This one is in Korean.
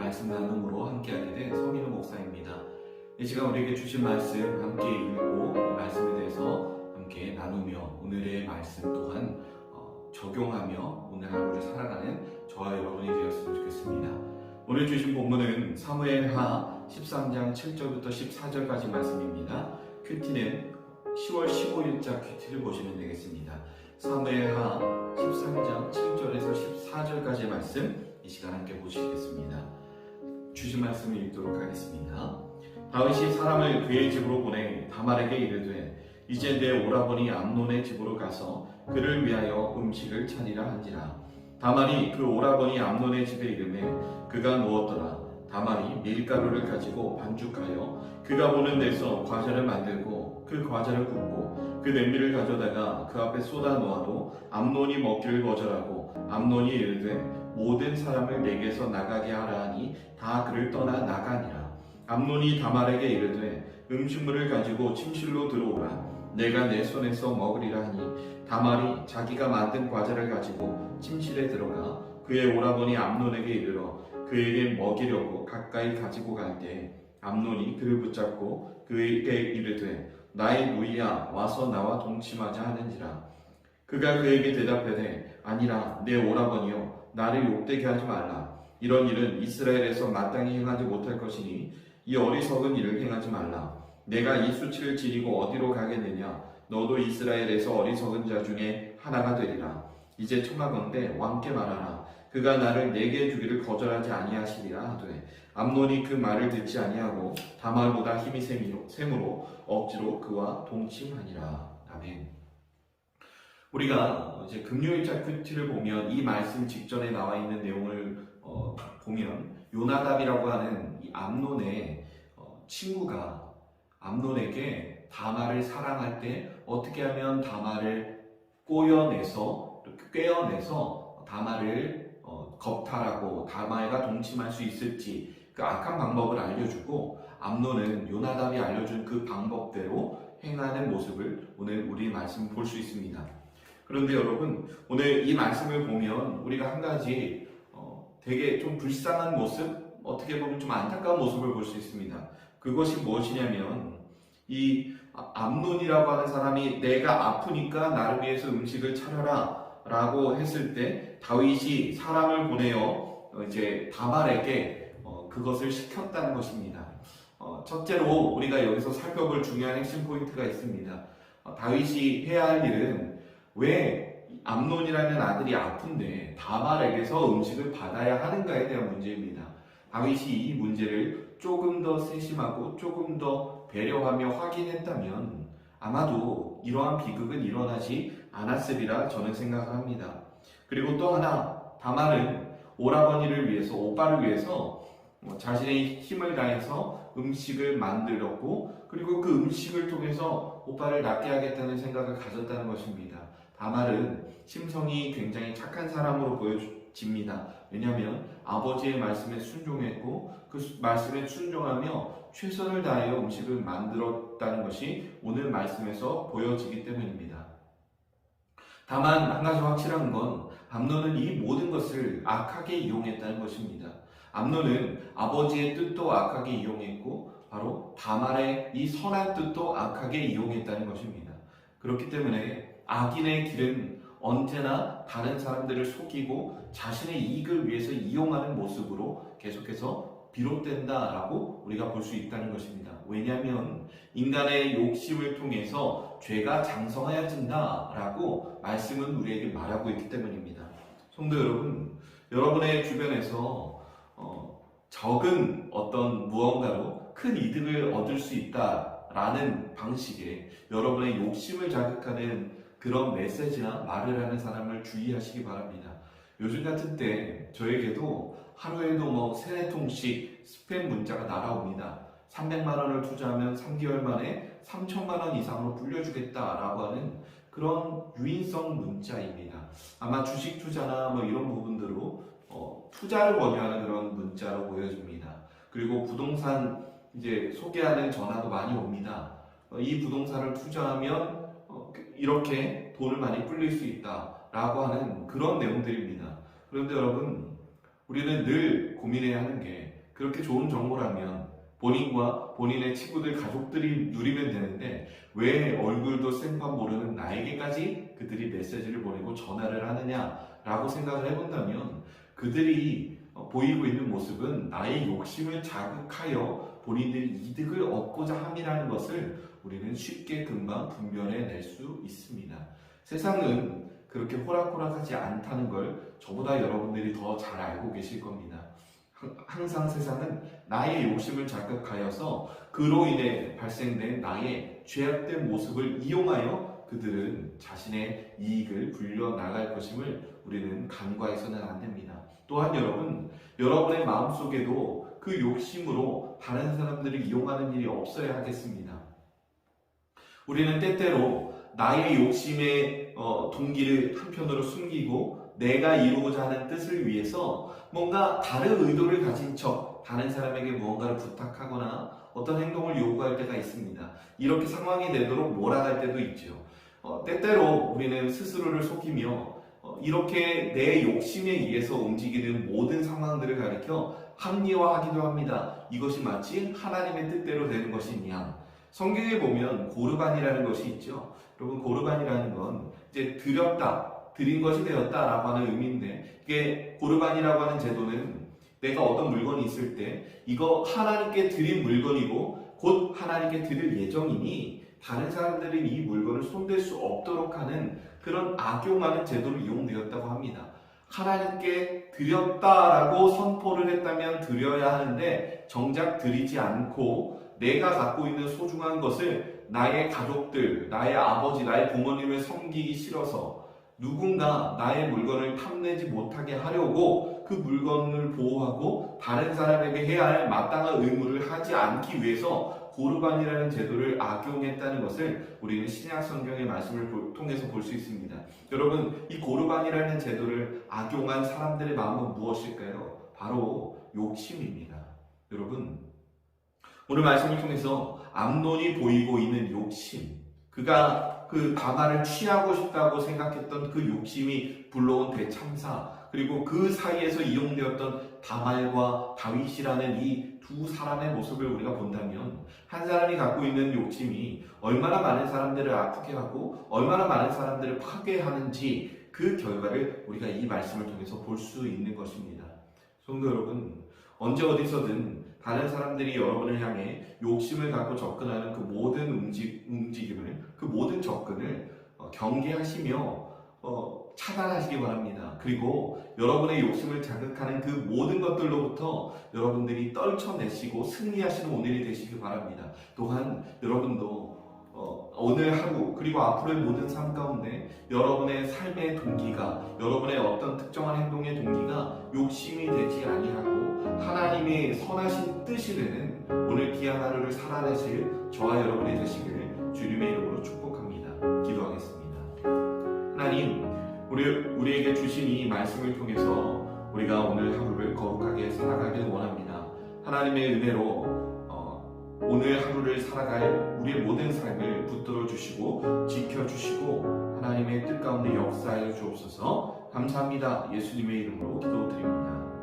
말씀 나눔으로 함께하게 된 성인우 목사입니다. 이 시간 우리에게 주신 말씀 함께 읽고 이 말씀에 대해서 함께 나누며 오늘의 말씀 또한 적용하며 오늘 하루를 살아가는 저와 여러분이 되었으면 좋겠습니다. 오늘 주신 본문은 사무엘하 13장 7절부터 14절까지 말씀입니다. 큐티는 10월 15일자 큐티를 보시면 되겠습니다. 사무엘하 13장 7절에서 14절까지의 말씀 이 시간 함께 보시겠습니다. 주신 말씀을 읽도록 하겠습니다. 다윗이 사람을 그의 집으로 보내 다말에게 이르되 이제 내 오라버니 암논의 집으로 가서 그를 위하여 음식을 차리라 한지라. 다말이 그 오라버니 암논의 집에 이르매 그가 누웠더라. 다말이 밀가루를 가지고 반죽하여 그가 보는 데서 과자를 만들고 그 과자를 굽고 그 냄비를 가져다가 그 앞에 쏟아 놓아도 암논이 먹기를 거절하고 암논이 이르되 모든 사람을 내게서 나가게 하라 하니 다 그를 떠나 나가니라. 암논이 다말에게 이르되 음식물을 가지고 침실로 들어오라. 내가 내 손에서 먹으리라 하니 다말이 자기가 만든 과자를 가지고 침실에 들어가 그의 오라버니 암논에게 이르러 그에게 먹이려고 가까이 가지고 갈 때 암논이 그를 붙잡고 그에게 이르되 나의 누이야 와서 나와 동침하자 하는지라. 그가 그에게 대답하되 아니라 내 오라버니여 나를 욕되게 하지 말라. 이런 일은 이스라엘에서 마땅히 행하지 못할 것이니 이 어리석은 일을 행하지 말라. 내가 이 수치를 지니고 어디로 가겠느냐. 너도 이스라엘에서 어리석은 자 중에 하나가 되리라. 이제 청하건대 왕께 말하라. 그가 나를 내게 주기를 거절하지 아니하시리라 하되 암논이 그 말을 듣지 아니하고 다말보다 힘이 셈으로 억지로 그와 동침하니라. 아멘. 우리가 이제 금요일자 큐티를 보면 이 말씀 직전에 나와 있는 내용을 보면 요나답이라고 하는 이 암논의 친구가 암논에게 다말을 사랑할 때 어떻게 하면 다말을 꿰어내서 다말을 겁탈하고 다말과 동침할 수 있을지 그 악한 방법을 알려주고 암논은 요나답이 알려준 그 방법대로 행하는 모습을 오늘 우리 말씀 볼 수 있습니다. 그런데 여러분 오늘 이 말씀을 보면 우리가 한 가지 되게 좀 불쌍한 모습, 어떻게 보면 좀 안타까운 모습을 볼 수 있습니다. 그것이 무엇이냐면 이 암논이라고 하는 사람이 내가 아프니까 나를 위해서 음식을 차려라 라고 했을 때 다윗이 사람을 보내어 이제 다말에게 그것을 시켰다는 것입니다. 첫째로 우리가 여기서 살펴볼 중요한 핵심 포인트가 있습니다. 다윗이 해야 할 일은 왜 암논이라는 아들이 아픈데 다말에게서 음식을 받아야 하는가에 대한 문제입니다. 다윗이 이 문제를 조금 더 세심하고 조금 더 배려하며 확인했다면 아마도 이러한 비극은 일어나지 않았으리라 저는 생각합니다. 그리고 또 하나, 다말은 오라버니를 위해서, 오빠를 위해서 자신의 힘을 다해서 음식을 만들었고 그리고 그 음식을 통해서 오빠를 낫게 하겠다는 생각을 가졌다는 것입니다. 다말은 심성이 굉장히 착한 사람으로 보여집니다. 왜냐하면 아버지의 말씀에 순종했고 그 말씀에 순종하며 최선을 다하여 음식을 만들었다는 것이 오늘 말씀에서 보여지기 때문입니다. 다만 한 가지 확실한 건 암논은 이 모든 것을 악하게 이용했다는 것입니다. 암논은 아버지의 뜻도 악하게 이용했고 바로 다말의 이 선한 뜻도 악하게 이용했다는 것입니다. 그렇기 때문에 악인의 길은 언제나 다른 사람들을 속이고 자신의 이익을 위해서 이용하는 모습으로 계속해서 비롯된다라고 우리가 볼 수 있다는 것입니다. 왜냐하면 인간의 욕심을 통해서 죄가 장성하여진다라고 말씀은 우리에게 말하고 있기 때문입니다. 성도 여러분, 여러분의 주변에서 적은 어떤 무언가로 큰 이득을 얻을 수 있다라는 방식의 여러분의 욕심을 자극하는 그런 메시지나 말을 하는 사람을 주의하시기 바랍니다. 요즘 같은 때 저에게도 하루에도 3-4통씩 스팸 문자가 날아옵니다. 300만 원을 투자하면 3개월 만에 3천만 원 이상으로 불려주겠다라고 하는 그런 유인성 문자입니다. 아마 주식 투자나 이런 부분들로 투자를 권유하는 그런 문자로 보여집니다. 그리고 부동산 이제 소개하는 전화도 많이 옵니다. 이 부동산을 투자하면 이렇게 돈을 많이 불릴 수 있다라고 하는 그런 내용들입니다. 그런데 여러분, 우리는 늘 고민해야 하는 게 그렇게 좋은 정보라면 본인과 본인의 친구들, 가족들이 누리면 되는데 왜 얼굴도 생판 모르는 나에게까지 그들이 메시지를 보내고 전화를 하느냐라고 생각을 해본다면 그들이 보이고 있는 모습은 나의 욕심을 자극하여 본인들이 이득을 얻고자 함이라는 것을 우리는 쉽게 금방 분별해낼 수 있습니다. 세상은 그렇게 호락호락하지 않다는 걸 저보다 여러분들이 더 잘 알고 계실 겁니다. 항상 세상은 나의 욕심을 자극하여서 그로 인해 발생된 나의 죄악된 모습을 이용하여 그들은 자신의 이익을 불려나갈 것임을 우리는 간과해서는 안 됩니다. 또한 여러분의 마음속에도 그 욕심으로 다른 사람들을 이용하는 일이 없어야 하겠습니다. 우리는 때때로 나의 욕심의 동기를 한편으로 숨기고 내가 이루고자 하는 뜻을 위해서 뭔가 다른 의도를 가진 척 다른 사람에게 무언가를 부탁하거나 어떤 행동을 요구할 때가 있습니다. 이렇게 상황이 되도록 몰아갈 때도 있죠. 때때로 우리는 스스로를 속이며 이렇게 내 욕심에 의해서 움직이는 모든 상황들을 가리켜 합리화하기도 합니다. 이것이 마치 하나님의 뜻대로 되는 것이냐. 성경에 보면 고르반이라는 것이 있죠. 여러분, 고르반이라는 건 이제 드린 것이 되었다라고 하는 의미인데, 이게 고르반이라고 하는 제도는 내가 어떤 물건이 있을 때 이거 하나님께 드린 물건이고 곧 하나님께 드릴 예정이니 다른 사람들이 이 물건을 손댈 수 없도록 하는 그런 악용하는 제도로 이용되었다고 합니다. 하나님께 드렸다라고 선포를 했다면 드려야 하는데 정작 드리지 않고 내가 갖고 있는 소중한 것을 나의 가족들, 나의 아버지, 나의 부모님을 섬기기 싫어서 누군가 나의 물건을 탐내지 못하게 하려고 그 물건을 보호하고 다른 사람에게 해야 할 마땅한 의무를 하지 않기 위해서 고르반이라는 제도를 악용했다는 것을 우리는 신약 성경의 말씀을 통해서 볼 수 있습니다. 여러분, 이 고르반이라는 제도를 악용한 사람들의 마음은 무엇일까요? 바로 욕심입니다. 여러분, 오늘 말씀을 통해서 암논이 보이고 있는 욕심, 그가 그 다말을 취하고 싶다고 생각했던 그 욕심이 불러온 대참사, 그리고 그 사이에서 이용되었던 다말과 다윗이라는 이 두 사람의 모습을 우리가 본다면 한 사람이 갖고 있는 욕심이 얼마나 많은 사람들을 아프게 하고 얼마나 많은 사람들을 파괴하는지 그 결과를 우리가 이 말씀을 통해서 볼 수 있는 것입니다. 성도 여러분, 언제 어디서든 다른 사람들이 여러분을 향해 욕심을 갖고 접근하는 그 모든 움직임을, 그 모든 접근을 경계하시며 차단하시기 바랍니다. 그리고 여러분의 욕심을 자극하는 그 모든 것들로부터 여러분들이 떨쳐내시고 승리하시는 오늘이 되시기 바랍니다. 또한 여러분도 오늘 하루 그리고 앞으로의 모든 삶 가운데 여러분의 삶의 동기가, 여러분의 어떤 특정한 행동의 동기가 욕심이 되지 아니하고 하나님의 선하신 뜻이 되는 오늘 귀한 하루를 살아내실 저와 여러분이 되시기를 주님의 이름으로 축복합니다. 기도하겠습니다. 하나님, 우리에게 주신 이 말씀을 통해서 우리가 오늘 하루를 거룩하게 살아가길 원합니다. 하나님의 은혜로 오늘 하루를 살아갈 우리의 모든 삶을 붙들어 주시고 지켜주시고 하나님의 뜻 가운데 역사하여 주옵소서. 감사합니다. 예수님의 이름으로 기도드립니다.